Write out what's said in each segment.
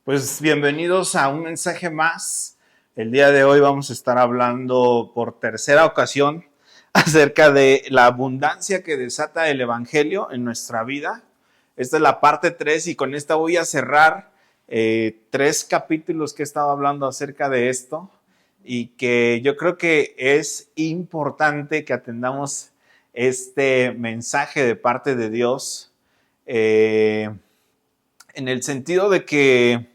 Pues bienvenidos a un mensaje más. El día de hoy vamos a estar hablando por tercera ocasión acerca de la abundancia que desata el Evangelio en nuestra vida. Esta es la parte 3 y con esta voy a cerrar 3 capítulos que he estado hablando acerca de esto y que yo creo que es importante que atendamos este mensaje de parte de Dios en el sentido de que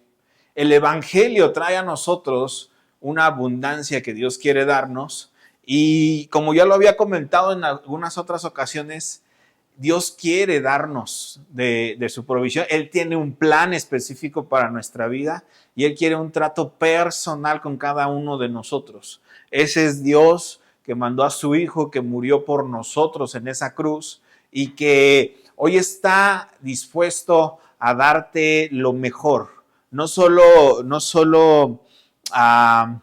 el Evangelio trae a nosotros una abundancia que Dios quiere darnos y como ya lo había comentado en algunas otras ocasiones, Dios quiere darnos de su provisión. Él tiene un plan específico para nuestra vida y Él quiere un trato personal con cada uno de nosotros. Ese es Dios que mandó a su Hijo, que murió por nosotros en esa cruz y que hoy está dispuesto a darte lo mejor. No solo a,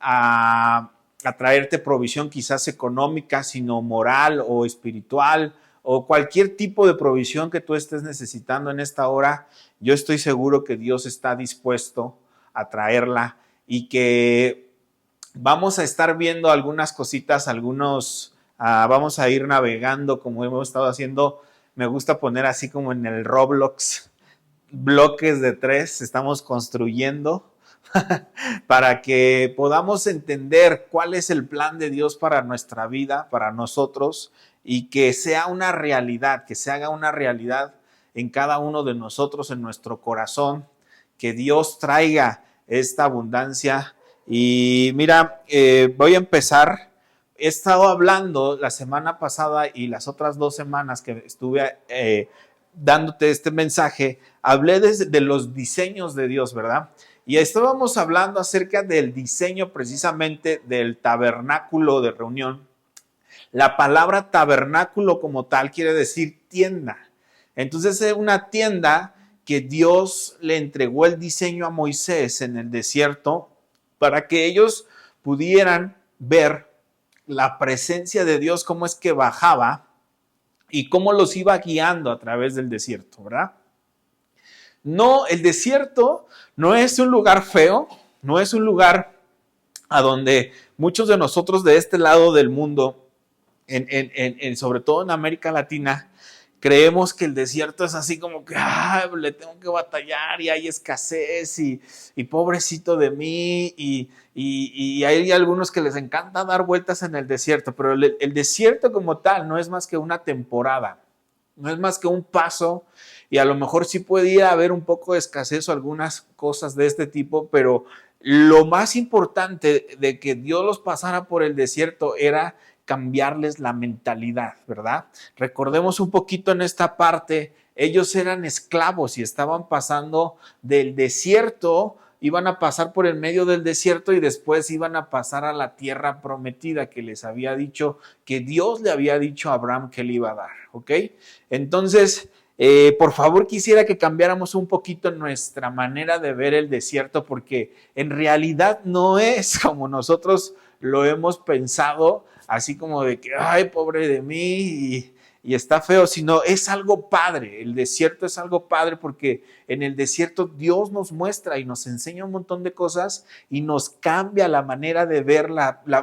a traerte provisión quizás económica, sino moral o espiritual o cualquier tipo de provisión que tú estés necesitando en esta hora. Yo estoy seguro que Dios está dispuesto a traerla y que vamos a estar viendo algunas cositas, vamos a ir navegando como hemos estado haciendo. Me gusta poner así como en el Roblox bloques de 3, estamos construyendo para que podamos entender cuál es el plan de Dios para nuestra vida, para nosotros, y que sea una realidad, que se haga una realidad en cada uno de nosotros, en nuestro corazón, que Dios traiga esta abundancia. Y mira, voy a empezar. He estado hablando la semana pasada y las otras 2 semanas que estuve dándote este mensaje, hablé de los diseños de Dios, ¿verdad? Y estábamos hablando acerca del diseño precisamente del tabernáculo de reunión. La palabra tabernáculo como tal quiere decir tienda. Entonces es una tienda que Dios le entregó el diseño a Moisés en el desierto para que ellos pudieran ver la presencia de Dios, cómo es que bajaba y cómo los iba guiando a través del desierto, ¿verdad? No, el desierto no es un lugar feo, no es un lugar a donde muchos de nosotros de este lado del mundo, sobre todo en América Latina, creemos que el desierto es así como que le tengo que batallar y hay escasez y pobrecito de mí y hay algunos que les encanta dar vueltas en el desierto, pero el desierto como tal no es más que una temporada, no es más que un paso y a lo mejor sí puede haber un poco de escasez o algunas cosas de este tipo, pero lo más importante de que Dios los pasara por el desierto era cambiarles la mentalidad, ¿verdad? Recordemos un poquito en esta parte, ellos eran esclavos y estaban pasando del desierto, iban a pasar por el medio del desierto y después iban a pasar a la tierra prometida que les había dicho, que Dios le había dicho a Abraham que le iba a dar, ¿ok? Entonces, por favor quisiera que cambiáramos un poquito nuestra manera de ver el desierto porque en realidad no es como nosotros lo hemos pensado, así como de que, ay, pobre de mí y está feo, sino es algo padre. El desierto es algo padre porque en el desierto Dios nos muestra y nos enseña un montón de cosas y nos cambia la manera de ver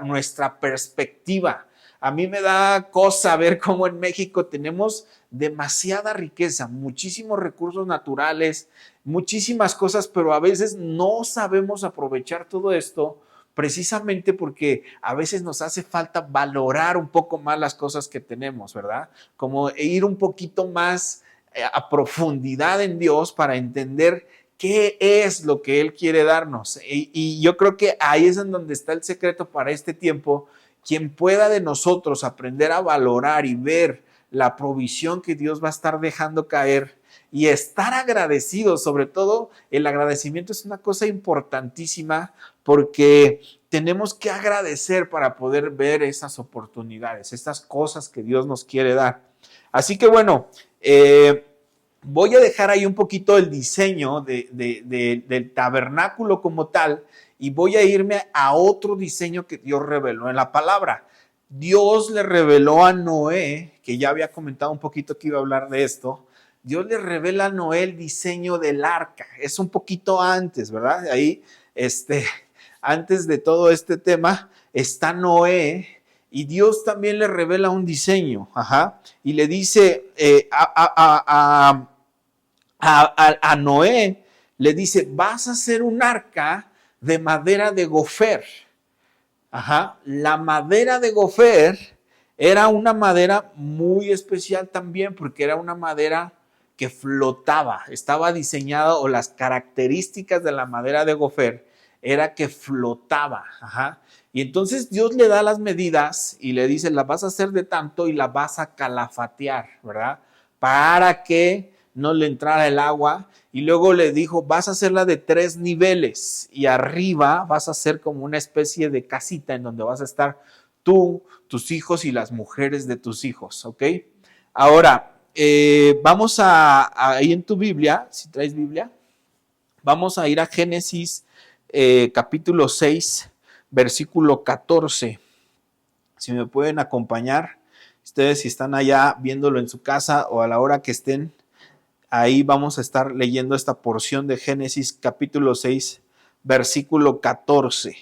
nuestra perspectiva. A mí me da cosa ver cómo en México tenemos demasiada riqueza, muchísimos recursos naturales, muchísimas cosas, pero a veces no sabemos aprovechar todo esto precisamente porque a veces nos hace falta valorar un poco más las cosas que tenemos, ¿verdad? Como ir un poquito más a profundidad en Dios para entender qué es lo que Él quiere darnos. Y yo creo que ahí es en donde está el secreto para este tiempo. Quien pueda de nosotros aprender a valorar y ver la provisión que Dios va a estar dejando caer y estar agradecidos, sobre todo el agradecimiento es una cosa importantísima porque tenemos que agradecer para poder ver esas oportunidades, estas cosas que Dios nos quiere dar. Así que bueno, voy a dejar ahí un poquito el diseño del tabernáculo como tal y voy a irme a otro diseño que Dios reveló en la palabra. Dios le reveló a Noé, que ya había comentado un poquito que iba a hablar de esto, Dios le revela a Noé el diseño del arca. Es un poquito antes, ¿verdad? Ahí, antes de todo este tema, está Noé y Dios también le revela un diseño, y le dice a Noé, le dice, vas a hacer un arca de madera de gofer. La madera de gofer era una madera muy especial también porque era una madera que flotaba, estaba diseñada, o las características de la madera de gofer era que flotaba. Y entonces Dios le da las medidas y le dice, la vas a hacer de tanto y la vas a calafatear, ¿verdad? Para que no le entrara el agua. Y luego le dijo, vas a hacerla de 3 niveles y arriba vas a hacer como una especie de casita en donde vas a estar tú, tus hijos y las mujeres de tus hijos, ¿ok? Ahora, vamos ahí en tu Biblia, si traes Biblia, vamos a ir a Génesis capítulo 6, versículo 14. Si me pueden acompañar, ustedes si están allá viéndolo en su casa o a la hora que estén, ahí vamos a estar leyendo esta porción de Génesis capítulo 6, versículo 14.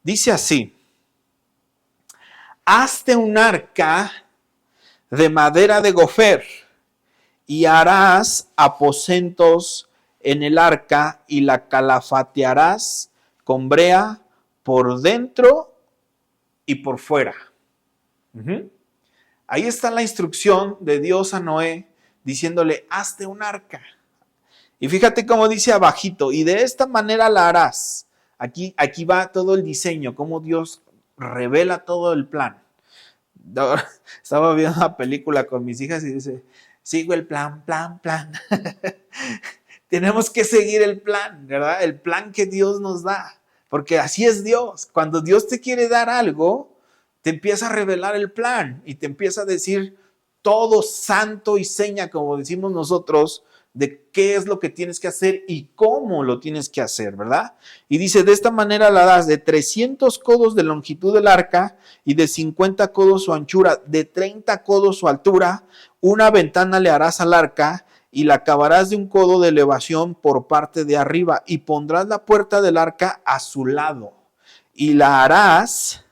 Dice así: hazte un arca de madera de gofer y harás aposentos en el arca y la calafatearás con brea por dentro y por fuera. Ahí está la instrucción de Dios a Noé diciéndole, hazte un arca. Y fíjate cómo dice abajito, y de esta manera la harás. Aquí va todo el diseño, cómo Dios revela todo el plan. Estaba viendo una película con mis hijas y dice, sigo el plan. Tenemos que seguir el plan, ¿verdad? El plan que Dios nos da, porque así es Dios. Cuando Dios te quiere dar algo, te empieza a revelar el plan y te empieza a decir todo santo y seña, como decimos nosotros, de qué es lo que tienes que hacer y cómo lo tienes que hacer, ¿verdad? Y dice, de esta manera la das de 300 codos de longitud del arca y de 50 codos su anchura, de 30 codos su altura. Una ventana le harás al arca y la acabarás de 1 codo de elevación por parte de arriba y pondrás la puerta del arca a su lado y la harás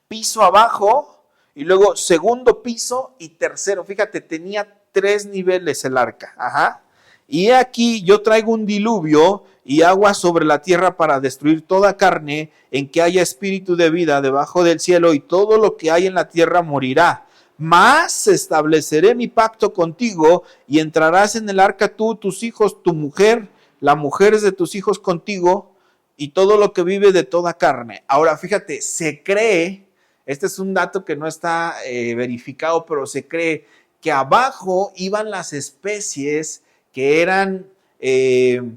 piso abajo y luego segundo piso y tercero. Fíjate, tenía 3 niveles el arca. Y aquí yo traigo un diluvio y agua sobre la tierra para destruir toda carne en que haya espíritu de vida debajo del cielo, y todo lo que hay en la tierra morirá. Mas estableceré mi pacto contigo y entrarás en el arca tú, tus hijos, tu mujer, las mujeres de tus hijos contigo y todo lo que vive de toda carne. Ahora fíjate, se cree, este es un dato que no está verificado, pero se cree que abajo iban las especies que eran,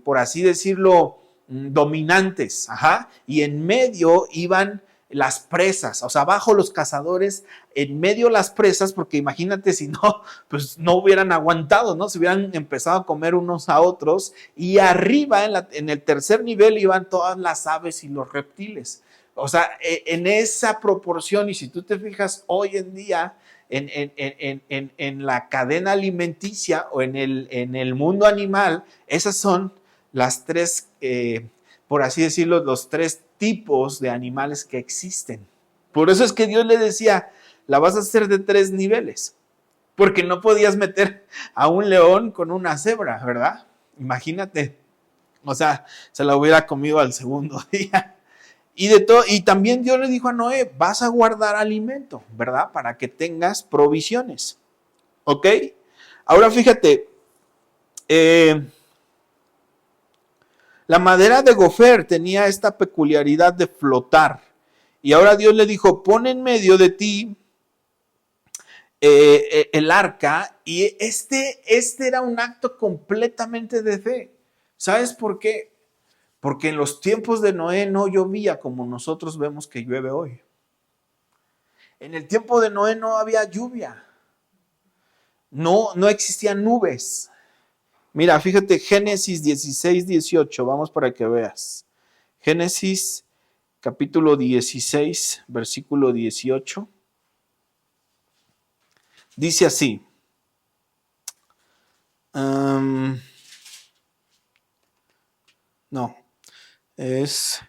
por así decirlo, dominantes, y en medio iban las presas, o sea, abajo los cazadores, en medio las presas, porque imagínate si no, pues no hubieran aguantado, ¿no? Se hubieran empezado a comer unos a otros, y arriba, en el tercer nivel, iban todas las aves y los reptiles. O sea, en esa proporción, y si tú te fijas hoy en día, en la cadena alimenticia o en el mundo animal, esas son las 3, por así decirlo, los 3 tipos de animales que existen. Por eso es que Dios le decía, la vas a hacer de 3 niveles, porque no podías meter a un león con una cebra, ¿verdad? Imagínate, o sea, se la hubiera comido al segundo día. Y también Dios le dijo a Noé, vas a guardar alimento, ¿verdad? Para que tengas provisiones, ¿ok? Ahora fíjate, la madera de gofer tenía esta peculiaridad de flotar. Y ahora Dios le dijo, pon en medio de ti el arca. Y este era un acto completamente de fe. ¿Sabes por qué? Porque en los tiempos de Noé no llovía como nosotros vemos que llueve hoy. En el tiempo de Noé no había lluvia. No existían nubes. Mira, fíjate, Génesis 16, 18, vamos para que veas. Génesis capítulo 16, versículo 18. Dice así: Um, no, es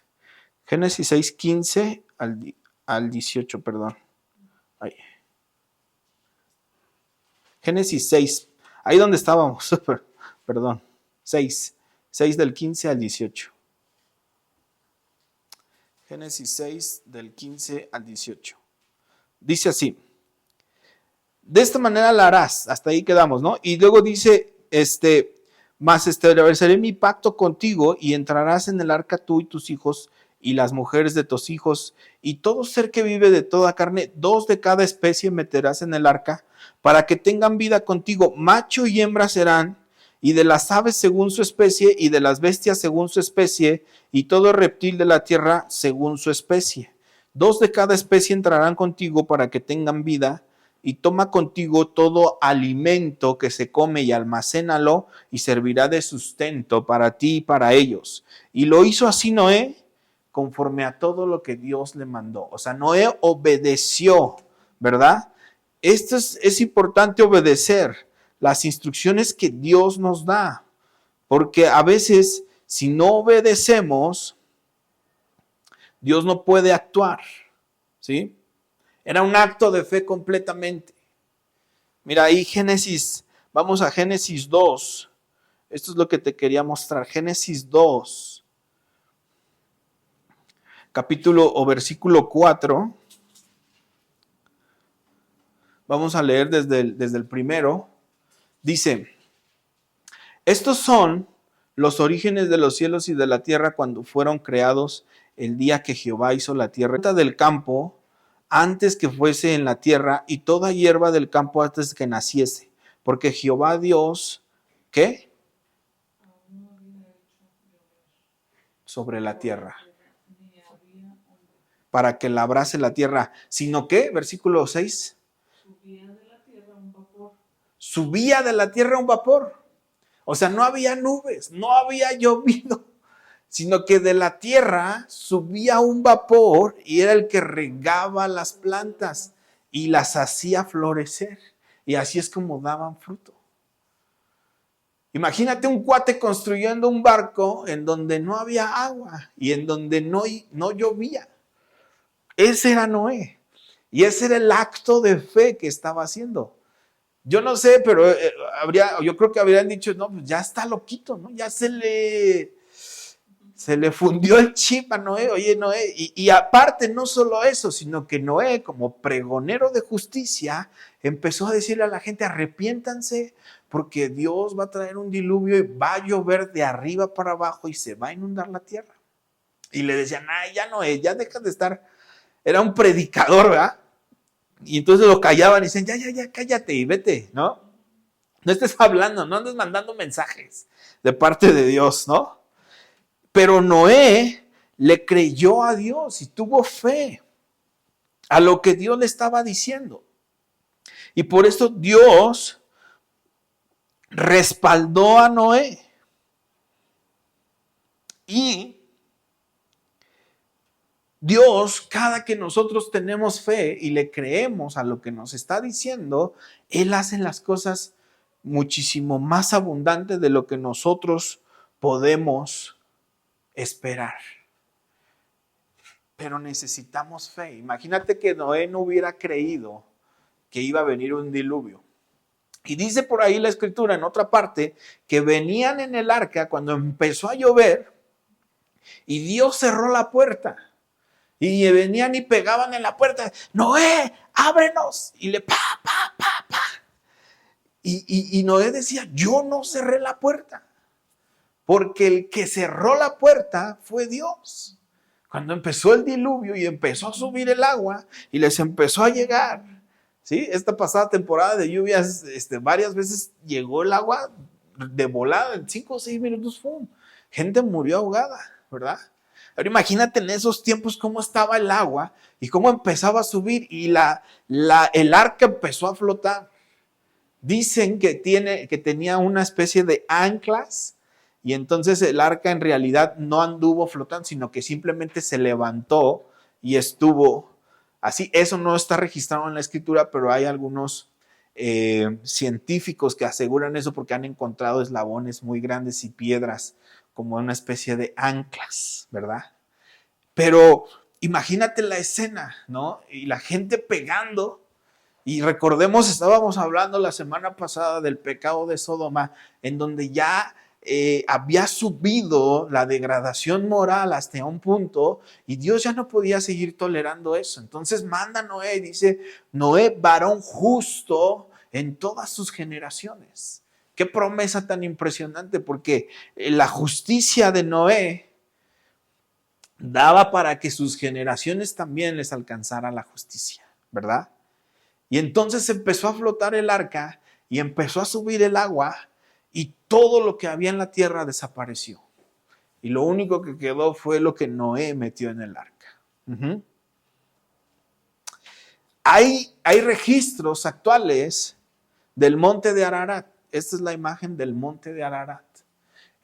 Génesis 6, 15 al 18, perdón. Ay. Génesis 6, ahí donde estábamos, perdón, 6 del 15 al 18. Génesis 6 del 15 al 18. Dice así: de esta manera la harás, hasta ahí quedamos, ¿no? Y luego dice, mas estableceré mi pacto contigo y entrarás en el arca tú y tus hijos y las mujeres de tus hijos y todo ser que vive de toda carne, 2 de cada especie meterás en el arca para que tengan vida contigo, macho y hembra serán, y de las aves según su especie y de las bestias según su especie y todo reptil de la tierra según su especie. 2 de cada especie entrarán contigo para que tengan vida, y toma contigo todo alimento que se come y almacénalo y servirá de sustento para ti y para ellos. Y lo hizo así Noé conforme a todo lo que Dios le mandó. O sea, Noé obedeció, ¿verdad? Esto es importante, obedecer las instrucciones que Dios nos da, porque a veces si no obedecemos, Dios no puede actuar, ¿sí? Era un acto de fe completamente. Mira, ahí Génesis, vamos a Génesis 2. Esto es lo que te quería mostrar. Génesis 2, capítulo o versículo 4. Vamos a leer desde el primero. Dice, estos son los orígenes de los cielos y de la tierra cuando fueron creados el día que Jehová hizo la tierra del campo antes que fuese en la tierra y toda hierba del campo antes que naciese. Porque Jehová Dios, ¿qué? Sobre la tierra. Para que labrase la tierra. ¿Sino qué? Versículo 6. Subía de la tierra un vapor. Subía de la tierra un vapor. O sea, no había nubes, no había llovido, sino que de la tierra subía un vapor y era el que regaba las plantas y las hacía florecer. Y así es como daban fruto. Imagínate un cuate construyendo un barco en donde no había agua y en donde no llovía. Ese era Noé. Y ese era el acto de fe que estaba haciendo. Yo no sé, pero yo creo que habrían dicho, no, pues ya está loquito, ¿no? Ya se le fundió el chip a Noé. Oye, Noé, y aparte no solo eso, sino que Noé, como pregonero de justicia, empezó a decirle a la gente, arrepiéntanse, porque Dios va a traer un diluvio y va a llover de arriba para abajo y se va a inundar la tierra. Y le decían, ay, ya Noé, ya dejas de estar. Era un predicador, ¿verdad? Y entonces lo callaban y decían, ya, cállate y vete, ¿no? No estés hablando, no andes mandando mensajes de parte de Dios, ¿no? Pero Noé le creyó a Dios y tuvo fe a lo que Dios le estaba diciendo. Y por eso Dios respaldó a Noé. Y Dios, cada que nosotros tenemos fe y le creemos a lo que nos está diciendo, Él hace las cosas muchísimo más abundantes de lo que nosotros podemos esperar. Pero necesitamos fe. Imagínate que Noé no hubiera creído que iba a venir un diluvio. Y dice por ahí la escritura en otra parte que venían en el arca cuando empezó a llover y Dios cerró la puerta. Y venían y pegaban en la puerta. Noé, ábrenos. Y le pa. Y Noé decía, yo no cerré la puerta. Porque el que cerró la puerta fue Dios. Cuando empezó el diluvio y empezó a subir el agua y les empezó a llegar. ¿Sí? Esta pasada temporada de lluvias, varias veces llegó el agua de volada, en 5 o 6 minutos, ¡fum! Gente murió ahogada, ¿verdad? Ahora imagínate en esos tiempos cómo estaba el agua y cómo empezaba a subir y el arca empezó a flotar. Dicen que tenía una especie de anclas y entonces el arca en realidad no anduvo flotando, sino que simplemente se levantó y estuvo así. Eso no está registrado en la escritura, pero hay algunos científicos que aseguran eso porque han encontrado eslabones muy grandes y piedras como una especie de anclas, ¿verdad? Pero imagínate la escena, ¿no? Y la gente pegando. Y recordemos, estábamos hablando la semana pasada del pecado de Sodoma, en donde ya había subido la degradación moral hasta un punto y Dios ya no podía seguir tolerando eso. Entonces manda a Noé y dice, Noé, varón justo en todas sus generaciones. Qué promesa tan impresionante, porque la justicia de Noé daba para que sus generaciones también les alcanzara la justicia, ¿verdad? Y entonces empezó a flotar el arca y empezó a subir el agua y todo lo que había en la tierra desapareció. Y lo único que quedó fue lo que Noé metió en el arca. Uh-huh. Hay registros actuales del monte de Ararat. Esta es la imagen del monte de Ararat.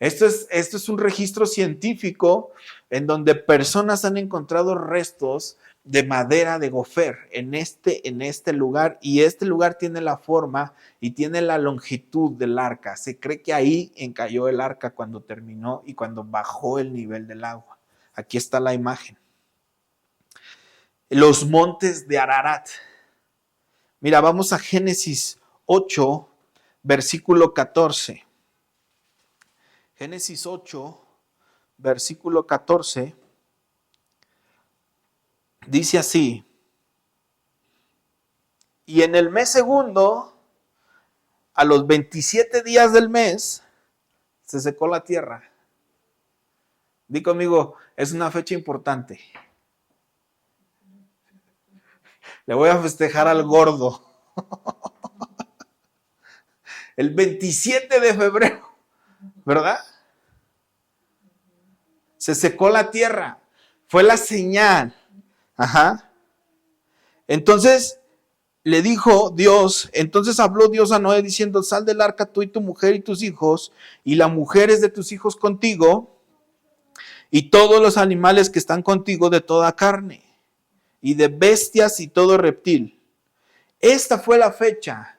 Esto es un registro científico en donde personas han encontrado restos de madera de gofer en este lugar, y este lugar tiene la forma y tiene la longitud del arca. Se cree que ahí encalló el arca cuando terminó y cuando bajó el nivel del agua. Aquí está la imagen. Los montes de Ararat. Mira, vamos a Génesis 8, versículo 14. Génesis 8, versículo 14, dice así: y en el mes segundo, a los 27 días del mes, se secó la tierra. Di conmigo, es una fecha importante. Le voy a festejar al gordo. El 27 de febrero, ¿verdad? Se secó la tierra. Fue la señal. Ajá. Entonces le dijo Dios, entonces habló Dios a Noé diciendo, sal del arca tú y tu mujer y tus hijos, y las mujeres de tus hijos contigo, y todos los animales que están contigo de toda carne, y de bestias y todo reptil. Esta fue la fecha,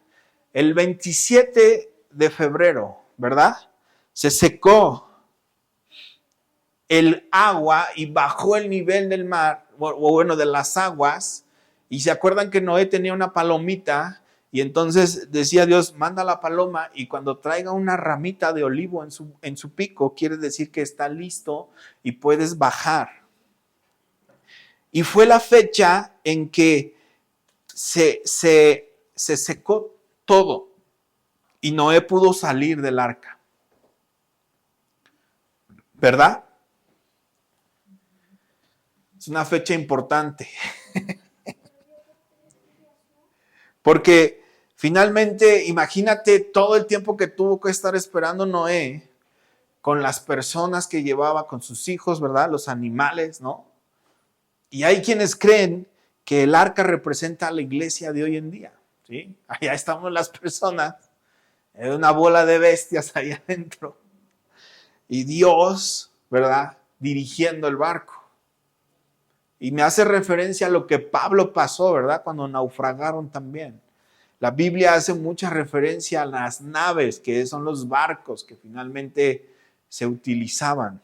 el 27 de febrero, ¿verdad? Se secó el agua y bajó el nivel del mar, o bueno, de las aguas. Y se acuerdan que Noé tenía una palomita, y entonces decía Dios, manda la paloma, y cuando traiga una ramita de olivo en su pico, quiere decir que está listo y puedes bajar. Y fue la fecha en que se secó todo y Noé pudo salir del arca. ¿Verdad? Es una fecha importante. Porque finalmente, imagínate todo el tiempo que tuvo que estar esperando Noé con las personas que llevaba, con sus hijos, ¿verdad? Los animales, ¿no? Y hay quienes creen que el arca representa a la iglesia de hoy en día, ¿sí? Allá estamos las personas, una bola de bestias allá adentro. Y Dios, ¿verdad? Dirigiendo el barco. Y me hace referencia a lo que Pablo pasó, ¿verdad? Cuando naufragaron también. La Biblia hace mucha referencia a las naves, que son los barcos que finalmente se utilizaban.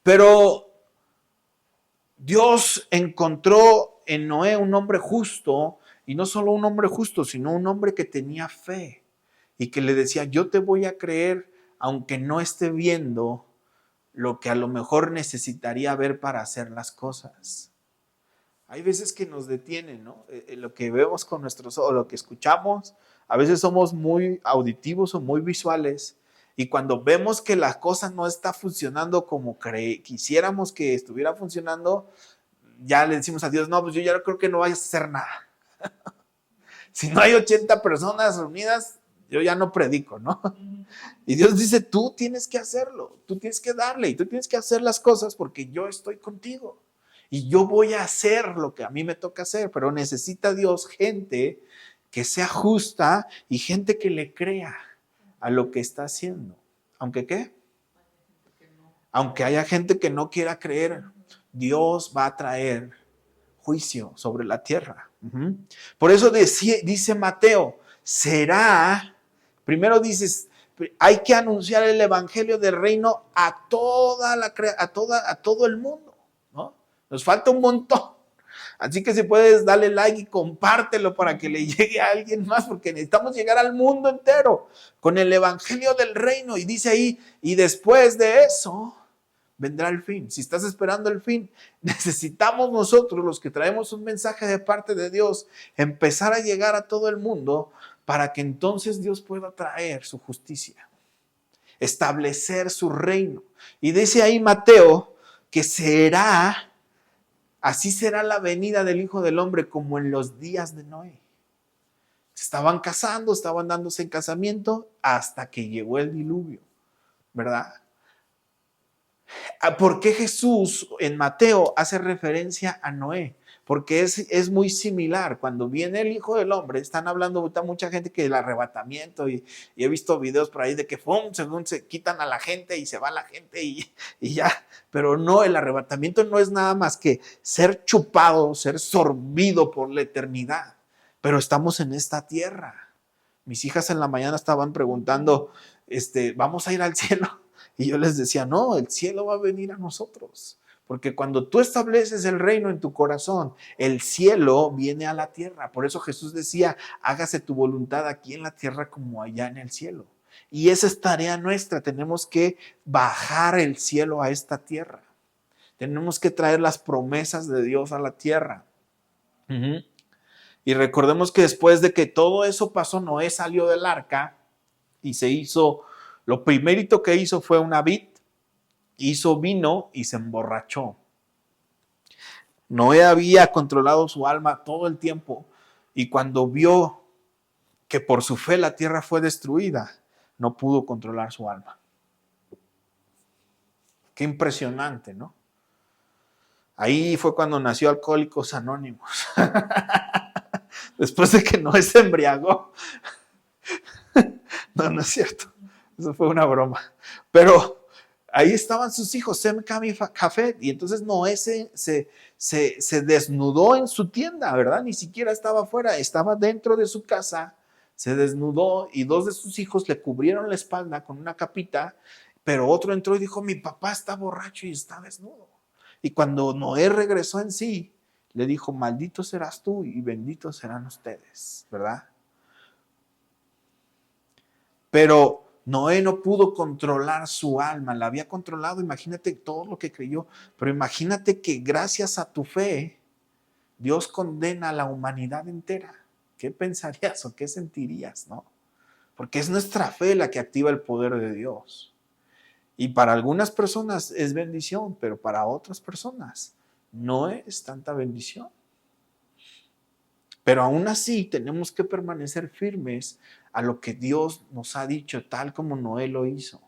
Pero Dios encontró en Noé un hombre justo, y no solo un hombre justo, sino un hombre que tenía fe y que le decía, yo te voy a creer aunque no esté viendo lo que a lo mejor necesitaría ver para hacer las cosas. Hay veces que nos detienen, ¿no? Lo que vemos con nuestros ojos, lo que escuchamos, a veces somos muy auditivos o muy visuales, y cuando vemos que la cosa no está funcionando como quisiéramos que estuviera funcionando, ya le decimos a Dios, no, pues yo ya creo que no vayas a hacer nada. Si no hay 80 personas reunidas, yo ya no predico, ¿no? Y Dios dice, tú tienes que hacerlo, tú tienes que darle y tú tienes que hacer las cosas porque yo estoy contigo. Y yo voy a hacer lo que a mí me toca hacer, pero necesita Dios gente que sea justa y gente que le crea a lo que está haciendo. ¿Aunque qué? Aunque haya gente que no quiera creer, Dios va a traer juicio sobre la tierra. Por eso dice Mateo, primero dices, hay que anunciar el evangelio del reino a todo el mundo, ¿no? Nos falta un montón. Así que si puedes, dale like y compártelo para que le llegue a alguien más, porque necesitamos llegar al mundo entero con el evangelio del reino. Y dice ahí, y después de eso vendrá el fin. Si estás esperando el fin, necesitamos nosotros, los que traemos un mensaje de parte de Dios, empezar a llegar a todo el mundo para que entonces Dios pueda traer su justicia, establecer su reino. Y dice ahí Mateo que así será la venida del Hijo del Hombre como en los días de Noé. Se estaban casando, estaban dándose en casamiento hasta que llegó el diluvio, ¿verdad? ¿Por qué Jesús en Mateo hace referencia a Noé? Porque es muy similar. Cuando viene el Hijo del Hombre, están hablando ahorita mucha gente que el arrebatamiento, y he visto videos por ahí de que según se quitan a la gente y se va la gente y ya. Pero no, el arrebatamiento no es nada más que ser chupado, ser sorbido por la eternidad. Pero estamos en esta tierra. Mis hijas en la mañana estaban preguntando, ¿vamos a ir al cielo? Y yo les decía, no, el cielo va a venir a nosotros. Porque cuando tú estableces el reino en tu corazón, el cielo viene a la tierra. Por eso Jesús decía, hágase tu voluntad aquí en la tierra como allá en el cielo. Y esa es tarea nuestra. Tenemos que bajar el cielo a esta tierra. Tenemos que traer las promesas de Dios a la tierra. Y recordemos que después de que todo eso pasó, Noé salió del arca y lo primerito que hizo fue una vid, hizo vino y se emborrachó. Noé había controlado su alma todo el tiempo y cuando vio que por su fe la tierra fue destruida, no pudo controlar su alma. Qué impresionante, ¿no? Ahí fue cuando nació Alcohólicos Anónimos. Después de que Noé se embriagó. No es cierto. Eso fue una broma. Pero ahí estaban sus hijos, Sem, Cam y Jafet. Y entonces Noé se desnudó en su tienda, ¿verdad? Ni siquiera estaba afuera, estaba dentro de su casa. Se desnudó y 2 de sus hijos le cubrieron la espalda con una capita. Pero otro entró y dijo, mi papá está borracho y está desnudo. Y cuando Noé regresó en sí, le dijo, maldito serás tú y benditos serán ustedes, ¿verdad? Pero Noé no pudo controlar su alma, la había controlado, imagínate todo lo que creyó, pero imagínate que gracias a tu fe, Dios condena a la humanidad entera. ¿Qué pensarías o qué sentirías, no? Porque es nuestra fe la que activa el poder de Dios. Y para algunas personas es bendición, pero para otras personas no es tanta bendición. Pero aún así tenemos que permanecer firmes a lo que Dios nos ha dicho, tal como Noé lo hizo.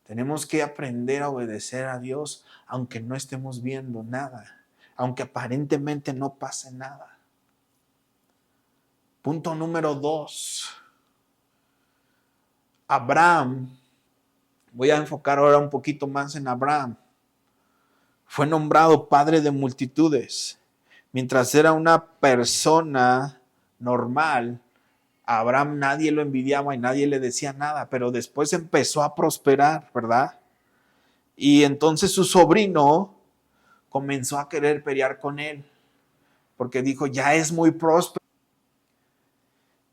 Tenemos que aprender a obedecer a Dios, aunque no estemos viendo nada, aunque aparentemente no pase nada. Punto número 2. Abraham, voy a enfocar ahora un poquito más en Abraham. Fue nombrado padre de multitudes. Mientras era una persona normal, a Abraham nadie lo envidiaba y nadie le decía nada, pero después empezó a prosperar, ¿verdad? Y entonces su sobrino comenzó a querer pelear con él, porque dijo, ya es muy próspero.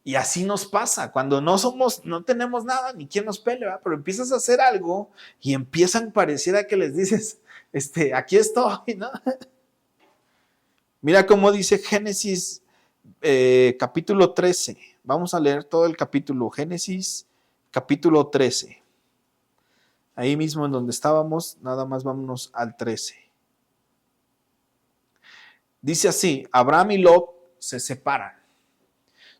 Y así nos pasa, cuando no tenemos nada, ni quien nos pelee, ¿verdad? Pero empiezas a hacer algo y empiezan, pareciera que les dices, aquí estoy, ¿no? Mira cómo dice Génesis capítulo 13. Vamos a leer todo el capítulo. Génesis capítulo 13. Ahí mismo en donde estábamos, nada más vámonos al 13. Dice así, Abraham y Lot se separan.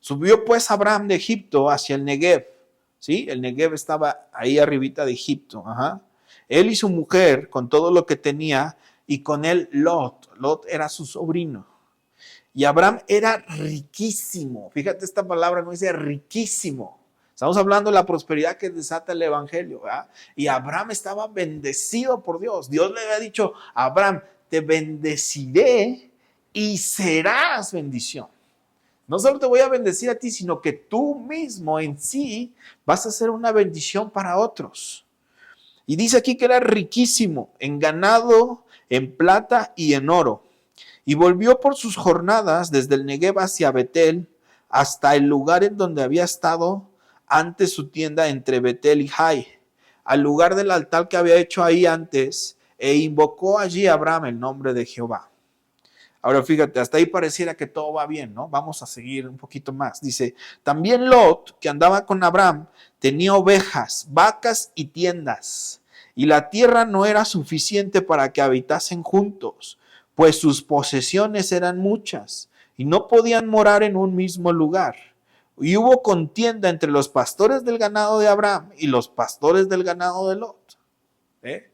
Subió pues Abraham de Egipto hacia el Negev. ¿Sí? El Negev estaba ahí arribita de Egipto. Ajá. Él y su mujer con todo lo que tenía y con él Lot. Lot era su sobrino. Y Abraham era riquísimo. Fíjate esta palabra, no dice riquísimo. Estamos hablando de la prosperidad que desata el evangelio, ¿verdad? Y Abraham estaba bendecido por Dios. Dios le había dicho a Abraham, te bendeciré y serás bendición. No solo te voy a bendecir a ti, sino que tú mismo en sí vas a ser una bendición para otros. Y dice aquí que era riquísimo en ganado, en plata y en oro. Y volvió por sus jornadas desde el Negev hacia Betel, hasta el lugar en donde había estado antes su tienda entre Betel y Jai, al lugar del altar que había hecho ahí antes, e invocó allí a Abraham el nombre de Jehová. Ahora fíjate, hasta ahí pareciera que todo va bien, ¿no? Vamos a seguir un poquito más. Dice, también Lot, que andaba con Abraham, tenía ovejas, vacas y tiendas, y la tierra no era suficiente para que habitasen juntos, pues sus posesiones eran muchas, y no podían morar en un mismo lugar. Y hubo contienda entre los pastores del ganado de Abraham y los pastores del ganado de Lot. ¿Eh?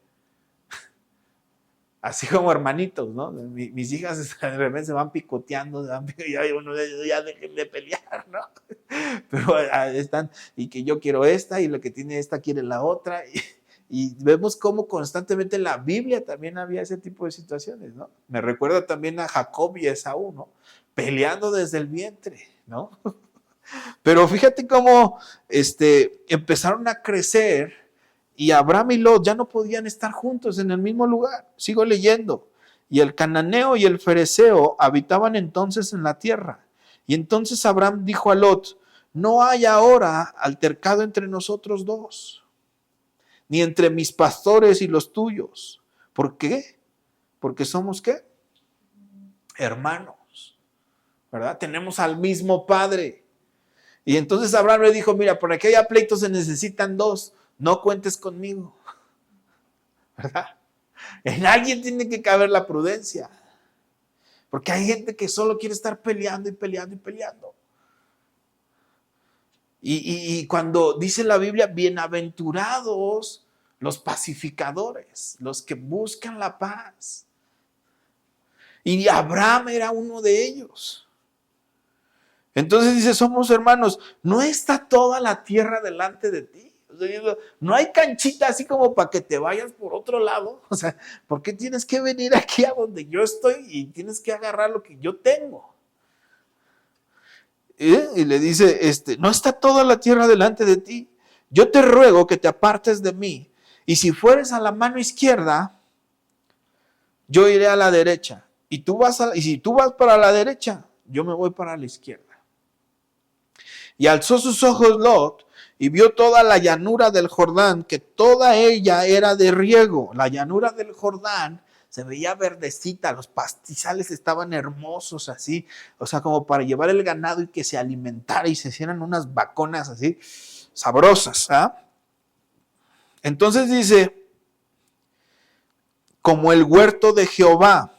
Así como hermanitos, ¿no? Mis hijas de repente se van picoteando, ya dejen de pelear, ¿no? Pero están, y que yo quiero esta, y lo que tiene esta quiere la otra, y vemos cómo constantemente en la Biblia también había ese tipo de situaciones, ¿no? Me recuerda también a Jacob y Esaú, ¿no? Peleando desde el vientre, ¿no? Pero fíjate cómo empezaron a crecer y Abraham y Lot ya no podían estar juntos en el mismo lugar. Sigo leyendo. Y el cananeo y el fereceo habitaban entonces en la tierra. Y entonces Abraham dijo a Lot, no hay ahora altercado entre nosotros dos, ni entre mis pastores y los tuyos. ¿Por qué? Porque somos ¿qué? Hermanos, ¿verdad? Tenemos al mismo Padre. Y entonces Abraham le dijo, mira, por aquí haya pleitos se necesitan dos, no cuentes conmigo, ¿verdad? En alguien tiene que caber la prudencia, porque hay gente que solo quiere estar peleando y peleando y peleando. Y cuando dice la Biblia, bienaventurados los pacificadores, los que buscan la paz. Y Abraham era uno de ellos. Entonces dice, somos hermanos, no está toda la tierra delante de ti. O sea, no hay canchita así como para que te vayas por otro lado. O sea, ¿por qué tienes que venir aquí a donde yo estoy y tienes que agarrar lo que yo tengo? Y le dice, no está toda la tierra delante de ti. Yo te ruego que te apartes de mí. Y si fueres a la mano izquierda, yo iré a la derecha. Y si tú vas para la derecha, yo me voy para la izquierda. Y alzó sus ojos Lot y vio toda la llanura del Jordán, que toda ella era de riego. La llanura del Jordán se veía verdecita, los pastizales estaban hermosos así, o sea, como para llevar el ganado y que se alimentara y se hicieran unas vaconas así sabrosas. ¿Ah? Entonces dice, como el huerto de Jehová,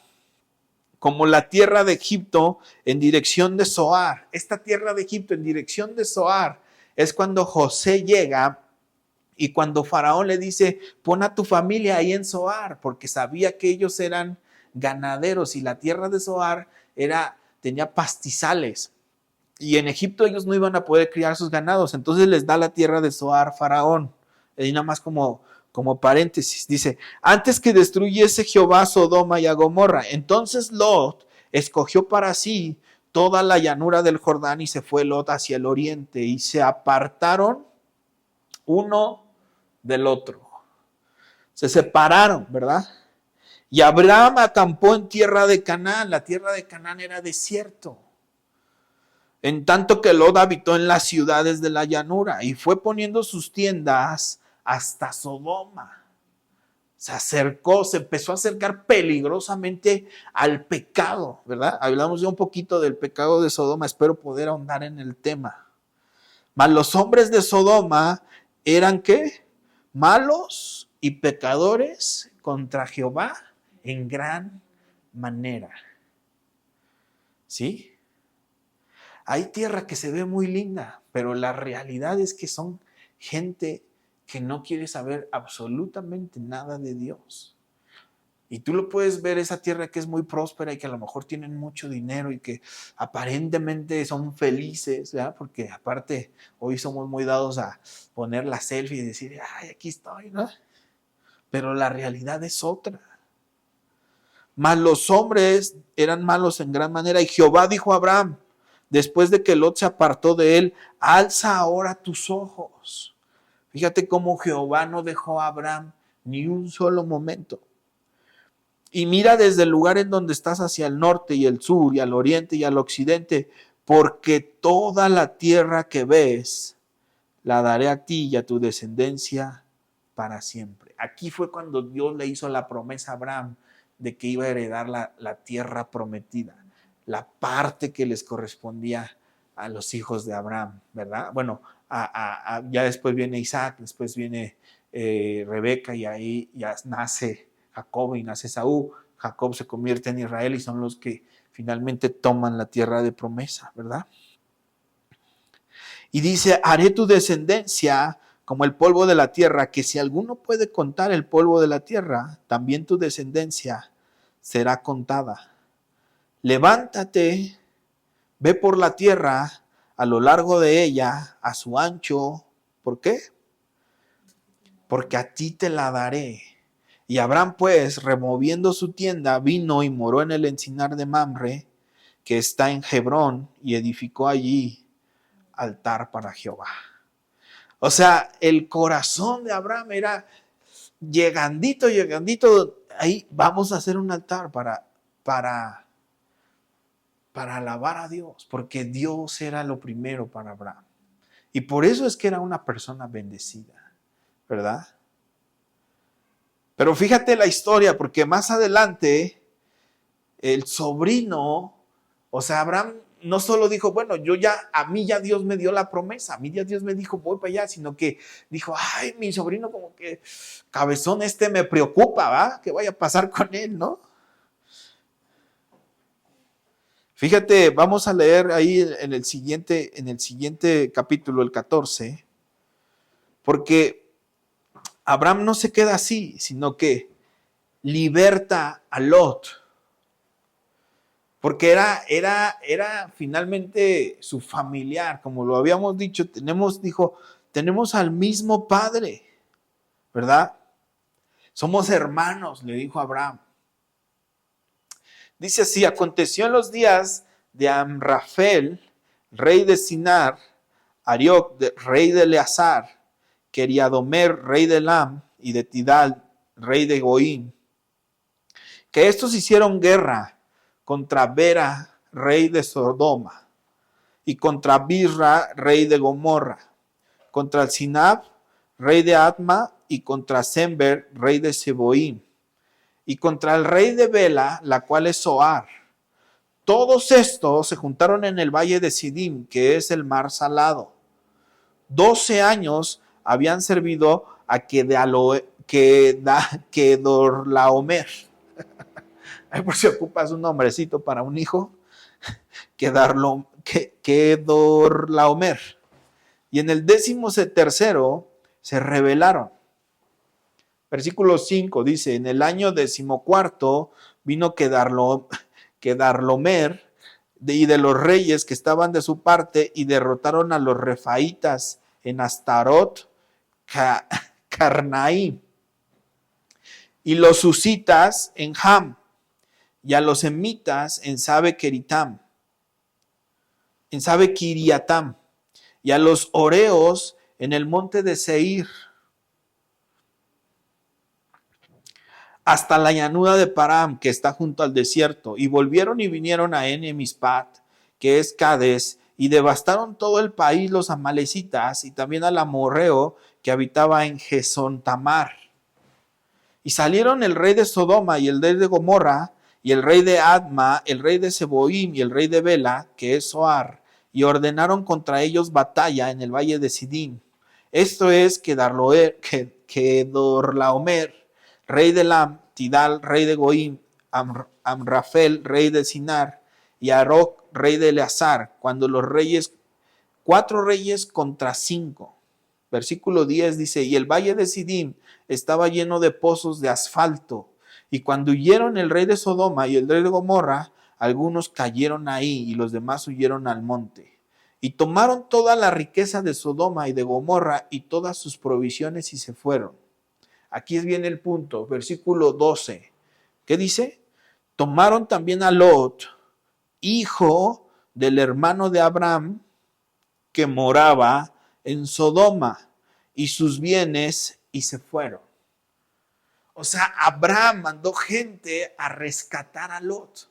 como la tierra de Egipto en dirección de Zoar. Esta tierra de Egipto en dirección de Zoar es cuando José llega y cuando Faraón le dice, pon a tu familia ahí en Zoar, porque sabía que ellos eran ganaderos y la tierra de Zoar tenía pastizales. Y en Egipto ellos no iban a poder criar sus ganados, entonces les da la tierra de Zoar Faraón. Y nada más como paréntesis, dice, antes que destruyese Jehová Sodoma y a Gomorra, entonces Lot escogió para sí toda la llanura del Jordán y se fue Lot hacia el oriente y se apartaron uno del otro. Se separaron, ¿verdad? Y Abraham acampó en tierra de Canaán. La tierra de Canaán era desierto. En tanto que Lot habitó en las ciudades de la llanura y fue poniendo sus tiendas hasta Sodoma. Se acercó, se empezó a acercar peligrosamente al pecado, ¿verdad? Hablamos ya un poquito del pecado de Sodoma, espero poder ahondar en el tema. Mas los hombres de Sodoma eran ¿qué? Malos y pecadores contra Jehová en gran manera. ¿Sí? Hay tierra que se ve muy linda, pero la realidad es que son gente que no quiere saber absolutamente nada de Dios. Y tú lo puedes ver, esa tierra que es muy próspera y que a lo mejor tienen mucho dinero y que aparentemente son felices, ¿verdad? Porque aparte hoy somos muy dados a poner la selfie y decir, ay, aquí estoy, ¿no? Pero la realidad es otra. Mas los hombres eran malos en gran manera. Y Jehová dijo a Abraham, después de que Lot se apartó de él, alza ahora tus ojos. Fíjate cómo Jehová no dejó a Abraham ni un solo momento. Y mira desde el lugar en donde estás hacia el norte y el sur y al oriente y al occidente, porque toda la tierra que ves la daré a ti y a tu descendencia para siempre. Aquí fue cuando Dios le hizo la promesa a Abraham de que iba a heredar la tierra prometida, la parte que les correspondía a los hijos de Abraham, ¿verdad? Bueno, ya después viene Isaac, después viene Rebeca y ahí ya nace Jacob y nace Esaú. Jacob se convierte en Israel y son los que finalmente toman la tierra de promesa, ¿verdad? Y dice, haré tu descendencia como el polvo de la tierra, que si alguno puede contar el polvo de la tierra, también tu descendencia será contada. Levántate, ve por la tierra, a lo largo de ella, a su ancho. ¿Por qué? Porque a ti te la daré. Y Abraham, pues, removiendo su tienda, vino y moró en el encinar de Mamre, que está en Hebrón, y edificó allí altar para Jehová. O sea, el corazón de Abraham era llegandito, ahí vamos a hacer un altar para alabar a Dios, porque Dios era lo primero para Abraham. Y por eso es que era una persona bendecida, ¿verdad? Pero fíjate la historia, porque más adelante el sobrino, o sea, Abraham no solo dijo, bueno, a mí ya Dios me dio la promesa, a mí ya Dios me dijo, voy para allá, sino que dijo, ay, mi sobrino como que cabezón me preocupa, ¿va? ¿Qué vaya a pasar con él, no? Fíjate, vamos a leer ahí en el siguiente capítulo, el 14, porque Abraham no se queda así, sino que liberta a Lot. Porque era finalmente su familiar, como lo habíamos dicho, tenemos al mismo padre, ¿verdad? Somos hermanos, le dijo Abraham. Dice así, aconteció en los días de Amrafel, rey de Sinar, Arioc, rey de Eleazar, Keriadomer, rey de Elam, y de Tidal, rey de Goín, que estos hicieron guerra contra Bera, rey de Sodoma, y contra Birra, rey de Gomorra, contra el Sinab, rey de Atma, y contra Sember, rey de Seboim, y contra el rey de Bela, la cual es Zoar. Todos estos se juntaron en el valle de Sidim, que es el mar salado. 12 años habían servido a Kedorlaomer. Ahí por si ocupas un nombrecito para un hijo, Kedorlaomer. Y en el 13º se rebelaron. Versículo 5 dice, en el año 14 vino Kedorlaomer y de los reyes que estaban de su parte y derrotaron a los refaitas en Astarot, Carnaim, y los susitas en Ham, y a los emitas en Sabe-Kiriatam, y a los oreos en el monte de Seir, hasta la llanura de Param, que está junto al desierto, y volvieron y vinieron a Enemispat, que es Cades, y devastaron todo el país los amalecitas, y también al amorreo que habitaba en Jesontamar. Y salieron el rey de Sodoma y el rey de Gomorra, y el rey de Adma, el rey de Seboim y el rey de Bela, que es Zoar, y ordenaron contra ellos batalla en el valle de Sidim. Esto es Kedorlaomer, rey de Elam, Tidal, rey de Goim, Amrafel, rey de Sinar, y Aroc, rey de Eleazar, cuando los reyes, 4 reyes contra 5. Versículo 10 dice, y el valle de Sidim estaba lleno de pozos de asfalto, y cuando huyeron el rey de Sodoma y el rey de Gomorra, algunos cayeron ahí y los demás huyeron al monte. Y tomaron toda la riqueza de Sodoma y de Gomorra y todas sus provisiones y se fueron. Aquí viene el punto, versículo 12. ¿Qué dice? Tomaron también a Lot, hijo del hermano de Abraham, que moraba en Sodoma, y sus bienes, y se fueron. O sea, Abraham mandó gente a rescatar a Lot,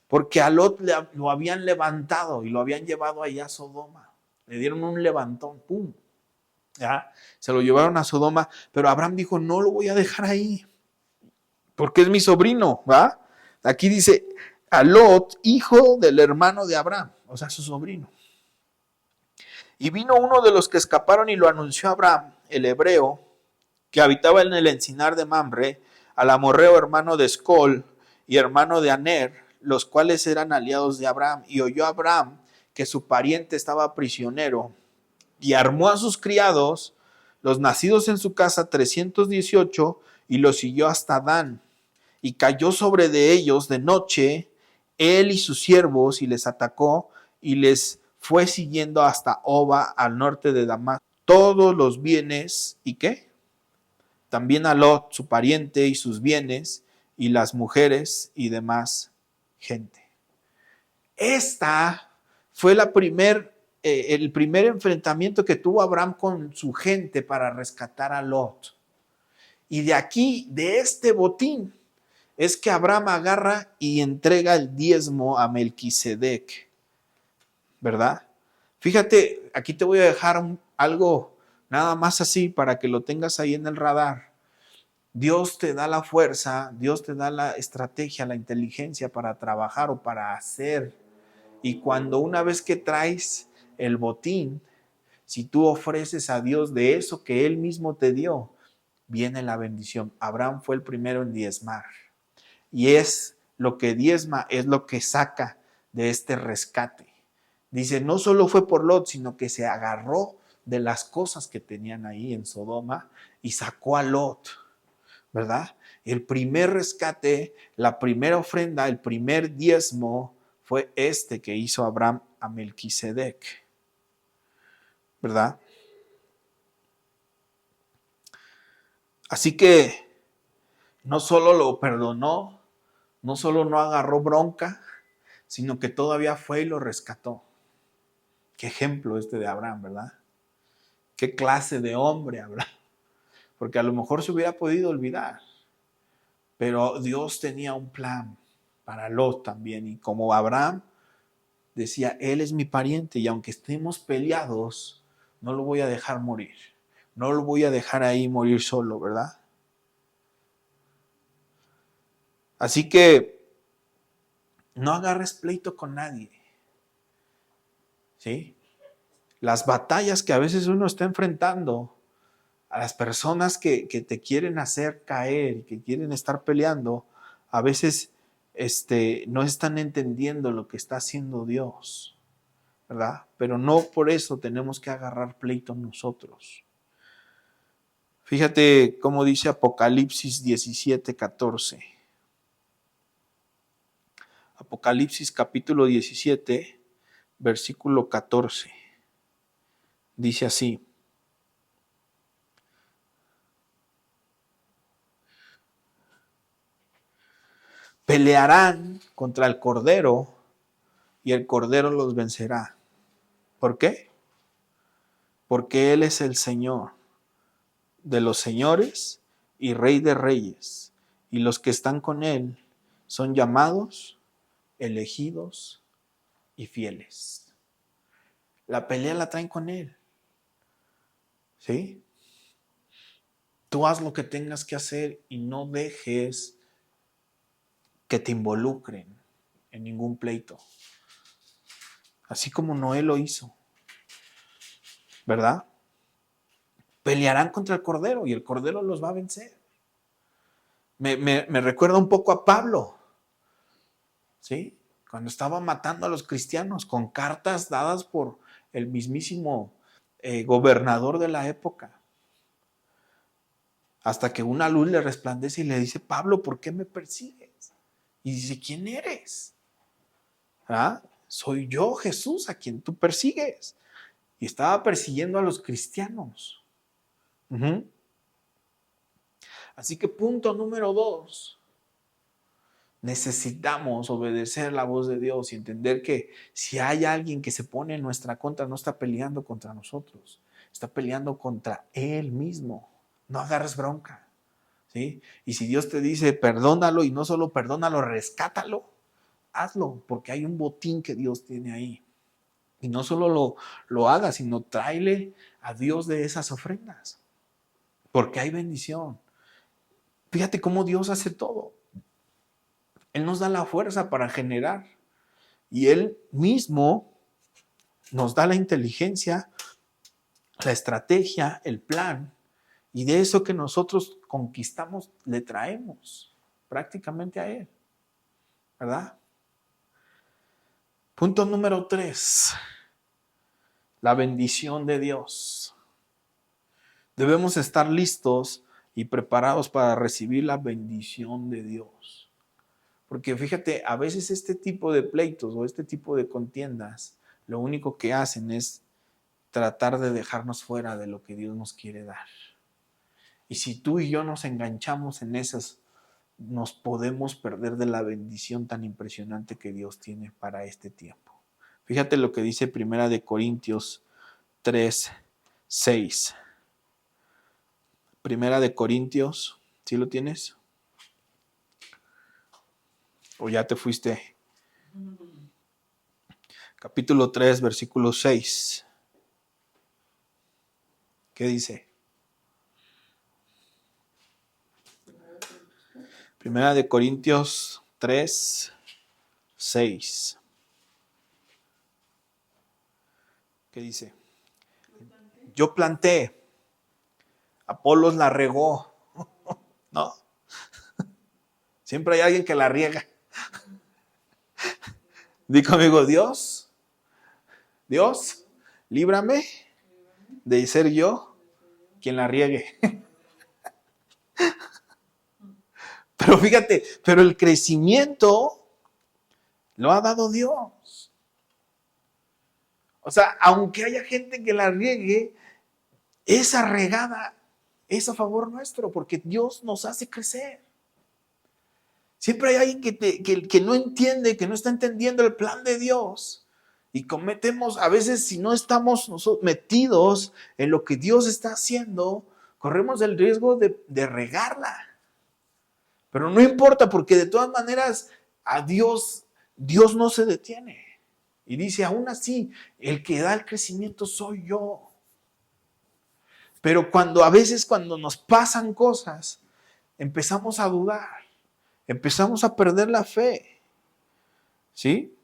porque a Lot lo habían levantado y lo habían llevado allá a Sodoma. Le dieron un levantón, ¡pum! ¿Ya? Se lo llevaron a Sodoma, pero Abraham dijo, no lo voy a dejar ahí, porque es mi sobrino, ¿va? Aquí dice, a Lot, hijo del hermano de Abraham, o sea, su sobrino. Y vino uno de los que escaparon y lo anunció a Abraham, el hebreo, que habitaba en el encinar de Mamre, al amorreo hermano de Escol y hermano de Aner, los cuales eran aliados de Abraham. Y oyó Abraham que su pariente estaba prisionero, y armó a sus criados, los nacidos en su casa, 318, y los siguió hasta Dan. Y cayó sobre de ellos de noche, él y sus siervos, y les atacó, y les fue siguiendo hasta Oba, al norte de Damasco. Todos los bienes, ¿y qué? También a Lot, su pariente, y sus bienes, y las mujeres, y demás gente. Esta fue el primer enfrentamiento que tuvo Abraham con su gente para rescatar a Lot. Y de aquí, de este botín, es que Abraham agarra y entrega el diezmo a Melquisedec, ¿verdad? Fíjate, aquí te voy a dejar algo nada más así para que lo tengas ahí en el radar. Dios te da la fuerza, Dios te da la estrategia, la inteligencia para trabajar o para hacer. Y cuando una vez que traes el botín, si tú ofreces a Dios de eso que Él mismo te dio, viene la bendición. Abraham fue el primero en diezmar. Y es lo que diezma, es lo que saca de este rescate. Dice, no solo fue por Lot, sino que se agarró de las cosas que tenían ahí en Sodoma y sacó a Lot, ¿verdad? El primer rescate, la primera ofrenda, el primer diezmo fue este que hizo Abraham a Melquisedec, ¿verdad? Así que no solo lo perdonó, no solo no agarró bronca, sino que todavía fue y lo rescató. Qué ejemplo este de Abraham, ¿verdad? Qué clase de hombre Abraham. Porque a lo mejor se hubiera podido olvidar, pero Dios tenía un plan para Lot también. Y como Abraham decía, él es mi pariente y aunque estemos peleados, no lo voy a dejar morir. No lo voy a dejar ahí morir solo, ¿verdad? Así que no agarres pleito con nadie. ¿Sí? Las batallas que a veces uno está enfrentando, a las personas que te quieren hacer caer, que quieren estar peleando, a veces no están entendiendo lo que está haciendo Dios, ¿verdad? Pero no por eso tenemos que agarrar pleito nosotros. Fíjate cómo dice Apocalipsis 17:14. Apocalipsis capítulo 17, versículo 14. Dice así. Pelearán contra el Cordero y el Cordero los vencerá. ¿Por qué? Porque Él es el Señor de los señores y Rey de reyes. Y los que están con Él son llamados, elegidos y fieles. La pelea la traen con Él. ¿Sí? Tú haz lo que tengas que hacer y no dejes que te involucren en ningún pleito. Así como Noé lo hizo, ¿verdad? Pelearán contra el Cordero y el Cordero los va a vencer. Me recuerda un poco a Pablo, ¿sí? Cuando estaba matando a los cristianos con cartas dadas por el mismísimo gobernador de la época. Hasta que una luz le resplandece y le dice, Pablo, ¿por qué me persigues? Y dice, ¿quién eres? ¿Ah? Soy yo, Jesús, a quien tú persigues. Y estaba persiguiendo a los cristianos. Así que punto número 2. Necesitamos obedecer la voz de Dios y entender que si hay alguien que se pone en nuestra contra, no está peleando contra nosotros, está peleando contra Él mismo. No agarres bronca, ¿sí? Y si Dios te dice perdónalo, y no solo perdónalo, rescátalo, hazlo, porque hay un botín que Dios tiene ahí. Y no solo lo hagas, sino tráele a Dios de esas ofrendas, porque hay bendición. Fíjate cómo Dios hace todo. Él nos da la fuerza para generar y Él mismo nos da la inteligencia, la estrategia, el plan, y de eso que nosotros conquistamos le traemos prácticamente a Él, ¿verdad? Punto número 3, la bendición de Dios. Debemos estar listos y preparados para recibir la bendición de Dios. Porque fíjate, a veces este tipo de pleitos o este tipo de contiendas, lo único que hacen es tratar de dejarnos fuera de lo que Dios nos quiere dar. Y si tú y yo nos enganchamos en esas, nos podemos perder de la bendición tan impresionante que Dios tiene para este tiempo. Fíjate lo que dice 1 Corintios 3, 6. 1 Corintios, ¿sí lo tienes? ¿O ya te fuiste? Capítulo 3, versículo 6. ¿Qué dice? 1 Corintios 3, 6. ¿Qué dice? Yo planté, Apolos la regó. No, siempre hay alguien que la riega. Di conmigo, Dios, líbrame de ser yo quien la riegue. Pero fíjate, pero el crecimiento lo ha dado Dios. O sea, aunque haya gente que la riegue, esa regada es a favor nuestro, porque Dios nos hace crecer. Siempre hay alguien que no entiende, que no está entendiendo el plan de Dios. Y cometemos, a veces si no estamos nosotros metidos en lo que Dios está haciendo, corremos el riesgo de regarla. Pero no importa, porque de todas maneras a Dios no se detiene. Y dice, aún así, el que da el crecimiento soy yo. Pero a veces cuando nos pasan cosas, empezamos a dudar, empezamos a perder la fe. ¿Sí?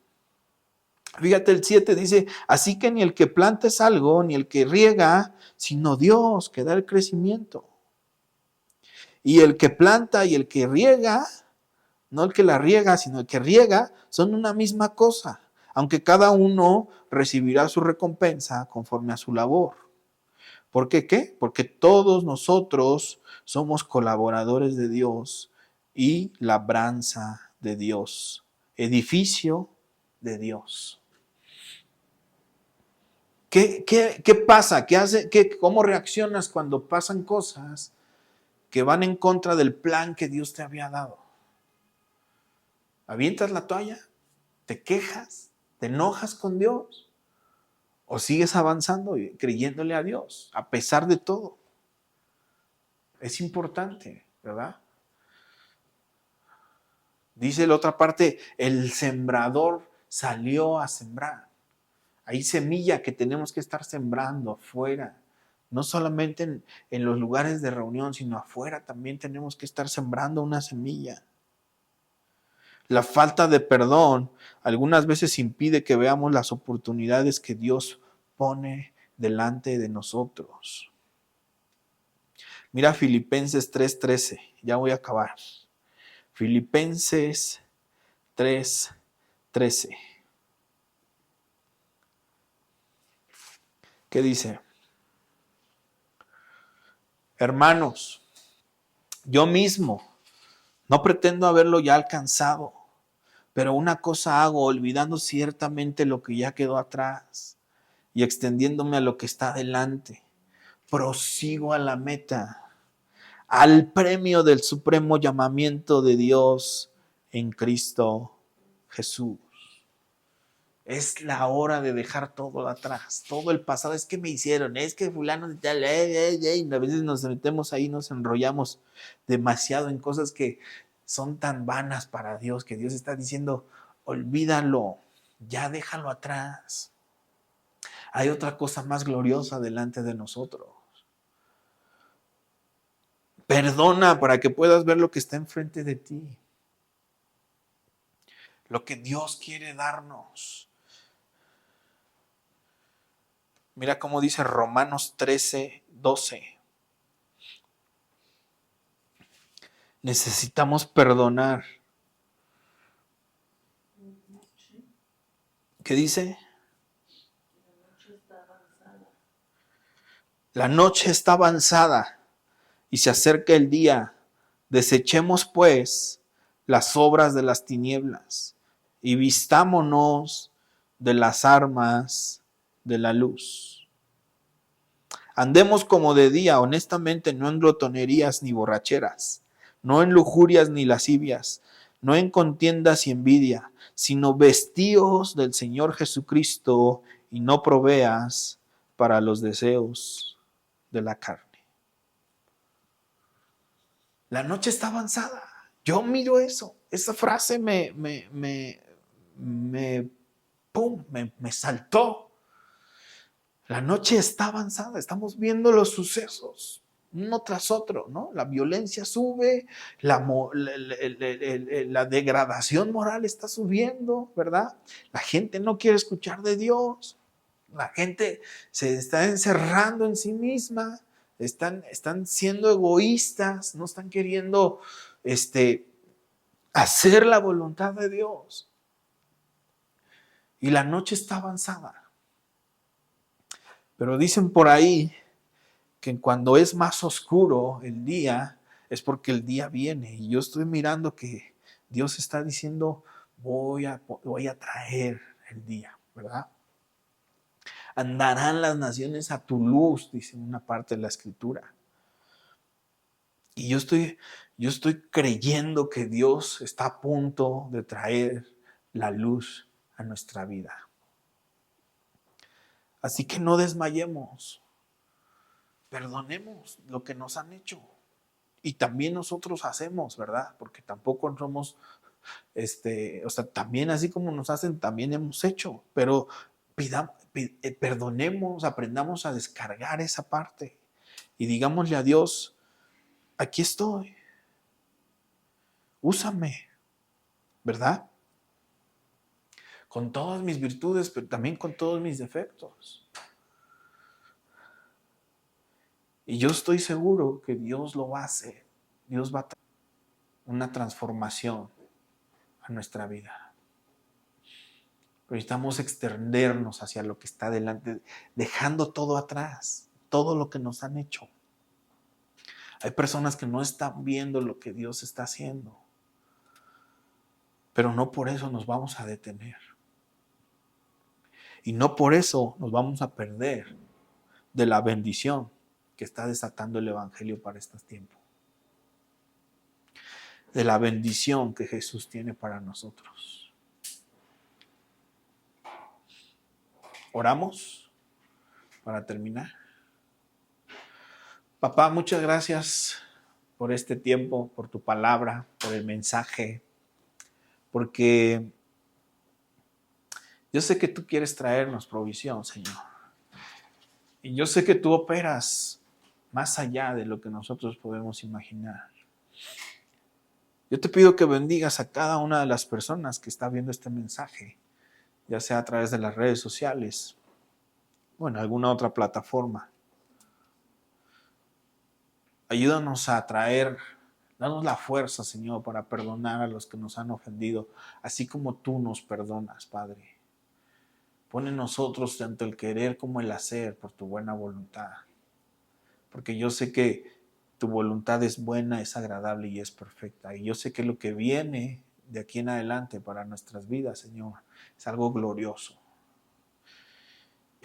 Fíjate, el 7 dice, así que ni el que planta es algo, ni el que riega, sino Dios que da el crecimiento. Y el que planta y el que riega, no el que la riega, sino el que riega, son una misma cosa, aunque cada uno recibirá su recompensa conforme a su labor. ¿Por qué qué? Porque todos nosotros somos colaboradores de Dios y labranza de Dios, edificio de Dios. ¿Qué pasa? ¿Cómo reaccionas cuando pasan cosas que van en contra del plan que Dios te había dado? ¿Avientas la toalla? ¿Te quejas? ¿Te enojas con Dios? ¿O sigues avanzando y creyéndole a Dios a pesar de todo? Es importante, ¿verdad? Dice la otra parte, el sembrador salió a sembrar. Hay semilla que tenemos que estar sembrando afuera. No solamente en los lugares de reunión, sino afuera también tenemos que estar sembrando una semilla. La falta de perdón algunas veces impide que veamos las oportunidades que Dios pone delante de nosotros. Mira Filipenses 3:13, ya voy a acabar. Filipenses 3:13. ¿Qué dice? Hermanos, yo mismo no pretendo haberlo ya alcanzado, pero una cosa hago, olvidando ciertamente lo que ya quedó atrás y extendiéndome a lo que está delante. Prosigo a la meta, al premio del supremo llamamiento de Dios en Cristo Jesús. Es la hora de dejar todo atrás, todo el pasado. Es que me hicieron, es que fulano de tal, y a veces nos metemos ahí, nos enrollamos demasiado en cosas que son tan vanas para Dios, que Dios está diciendo, olvídalo, ya déjalo atrás. Hay otra cosa más gloriosa delante de nosotros. Perdona para que puedas ver lo que está enfrente de ti. Lo que Dios quiere darnos. Mira cómo dice Romanos 13:12. Necesitamos perdonar. ¿Qué dice? La noche está avanzada y se acerca el día. Desechemos pues las obras de las tinieblas y vistámonos de las armas de la luz. Andemos como de día, honestamente, no en glotonerías ni borracheras, no en lujurias ni lascivias, no en contiendas y envidia, sino vestíos del Señor Jesucristo y no proveas para los deseos de la carne. La noche está avanzada. Yo miro eso. Esa frase me saltó. La noche está avanzada. Estamos viendo los sucesos uno tras otro, ¿no? La violencia sube, la degradación moral está subiendo, ¿verdad? La gente no quiere escuchar de Dios. La gente se está encerrando en sí misma. Están siendo egoístas, no están queriendo hacer la voluntad de Dios. Y la noche está avanzada. Pero dicen por ahí que cuando es más oscuro el día, es porque el día viene. Y yo estoy mirando que Dios está diciendo, voy a traer el día, ¿verdad? Andarán las naciones a tu luz, dice una parte de la escritura. Y yo estoy creyendo que Dios está a punto de traer la luz a nuestra vida. Así que no desmayemos. Perdonemos lo que nos han hecho. Y también nosotros hacemos, ¿verdad? Porque tampoco somos, también así como nos hacen, también hemos hecho. Pero perdonemos, aprendamos a descargar esa parte. Y digámosle a Dios, aquí estoy. Úsame, ¿verdad? Con todas mis virtudes, pero también con todos mis defectos. Y yo estoy seguro que Dios lo va a hacer. Dios va a traer una transformación a nuestra vida. Pero necesitamos extendernos hacia lo que está delante, dejando todo atrás, todo lo que nos han hecho. Hay personas que no están viendo lo que Dios está haciendo, pero no por eso nos vamos a detener. Y no por eso nos vamos a perder de la bendición que está desatando el Evangelio para estos tiempos. De la bendición que Jesús tiene para nosotros. Oramos para terminar. Papá, muchas gracias por este tiempo, por tu palabra, por el mensaje, porque yo sé que tú quieres traernos provisión, Señor. Y yo sé que tú operas más allá de lo que nosotros podemos imaginar. Yo te pido que bendigas a cada una de las personas que está viendo este mensaje, ya sea a través de las redes sociales o en alguna otra plataforma. Ayúdanos a traer, danos la fuerza, Señor, para perdonar a los que nos han ofendido, así como tú nos perdonas, Padre. Pon en nosotros tanto el querer como el hacer por tu buena voluntad. Porque yo sé que tu voluntad es buena, es agradable y es perfecta. Y yo sé que lo que viene de aquí en adelante para nuestras vidas, Señor, es algo glorioso.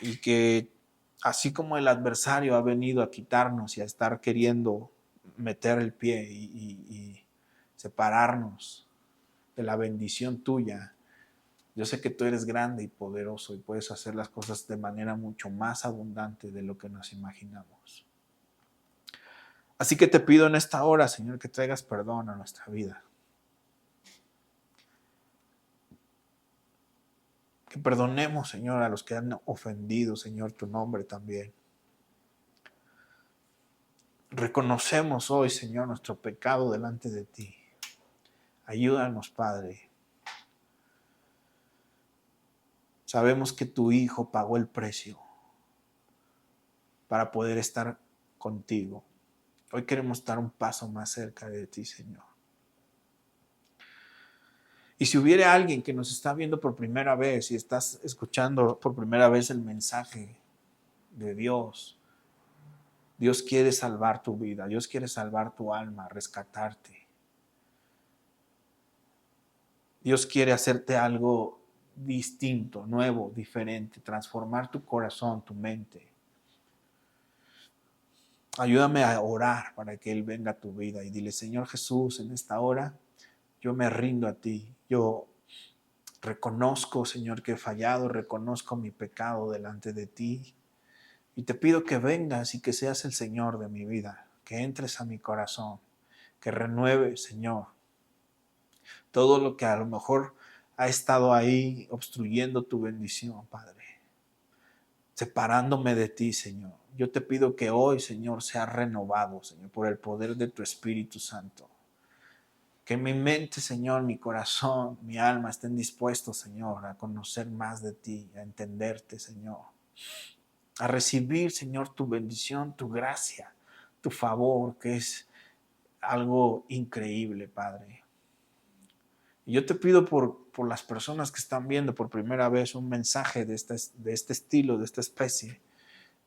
Y que así como el adversario ha venido a quitarnos y a estar queriendo meter el pie y separarnos de la bendición tuya. Yo sé que tú eres grande y poderoso y puedes hacer las cosas de manera mucho más abundante de lo que nos imaginamos. Así que te pido en esta hora, Señor, que traigas perdón a nuestra vida. Que perdonemos, Señor, a los que han ofendido, Señor, tu nombre también. Reconocemos hoy, Señor, nuestro pecado delante de ti. Ayúdanos, Padre. Sabemos que tu Hijo pagó el precio para poder estar contigo. Hoy queremos estar un paso más cerca de ti, Señor. Y si hubiera alguien que nos está viendo por primera vez y estás escuchando por primera vez el mensaje de Dios, Dios quiere salvar tu vida, Dios quiere salvar tu alma, rescatarte. Dios quiere hacerte algo distinto, nuevo, diferente, transformar tu corazón, tu mente. Ayúdame a orar para que Él venga a tu vida y dile, Señor Jesús, en esta hora yo me rindo a ti. Yo reconozco, Señor, que he fallado, reconozco mi pecado delante de ti y te pido que vengas y que seas el Señor de mi vida, que entres a mi corazón, que renueves, Señor, todo lo que a lo mejor ha estado ahí obstruyendo tu bendición, Padre, separándome de ti, Señor. Yo te pido que hoy, Señor, sea renovado, Señor, por el poder de tu Espíritu Santo. Que mi mente, Señor, mi corazón, mi alma estén dispuestos, Señor, a conocer más de ti, a entenderte, Señor. A recibir, Señor, tu bendición, tu gracia, tu favor, que es algo increíble, Padre. Y yo te pido por las personas que están viendo por primera vez un mensaje de este estilo, de esta especie,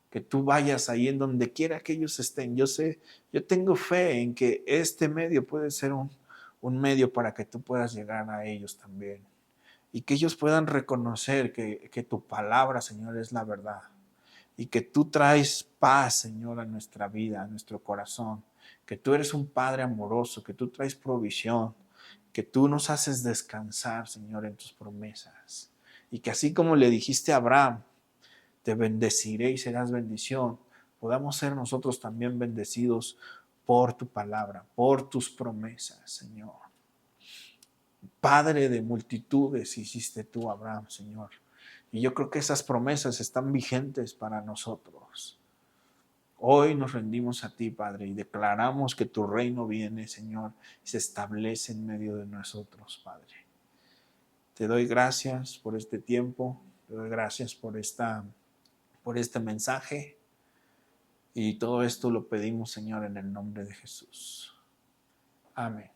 que tú vayas ahí en donde quiera que ellos estén. Yo tengo fe en que este medio puede ser un medio para que tú puedas llegar a ellos también. Y que ellos puedan reconocer que tu palabra, Señor, es la verdad. Y que tú traes paz, Señor, a nuestra vida, a nuestro corazón. Que tú eres un Padre amoroso, que tú traes provisión, que tú nos haces descansar, Señor, en tus promesas. Y que así como le dijiste a Abraham, te bendeciré y serás bendición, podamos ser nosotros también bendecidos por tu palabra, por tus promesas, Señor. Padre de multitudes hiciste tú, Abraham, Señor. Y yo creo que esas promesas están vigentes para nosotros. Hoy nos rendimos a ti, Padre, y declaramos que tu reino viene, Señor, y se establece en medio de nosotros, Padre. Te doy gracias por este tiempo, te doy gracias por este mensaje, y todo esto lo pedimos, Señor, en el nombre de Jesús. Amén.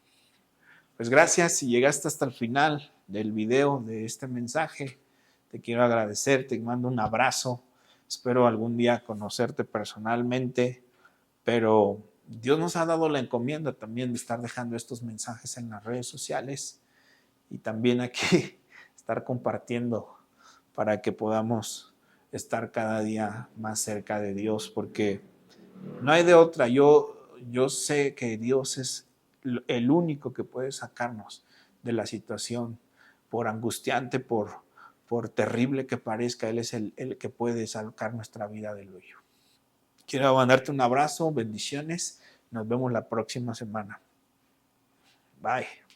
Pues gracias, si llegaste hasta el final del video de este mensaje, te quiero agradecer, te mando un abrazo, espero algún día conocerte personalmente, pero Dios nos ha dado la encomienda también de estar dejando estos mensajes en las redes sociales y también aquí estar compartiendo para que podamos estar cada día más cerca de Dios, porque no hay de otra. Yo sé que Dios es el único que puede sacarnos de la situación, por angustiante, por terrible que parezca. Él es el que puede sacar nuestra vida del hoyo. Quiero mandarte un abrazo, bendiciones. Nos vemos la próxima semana. Bye.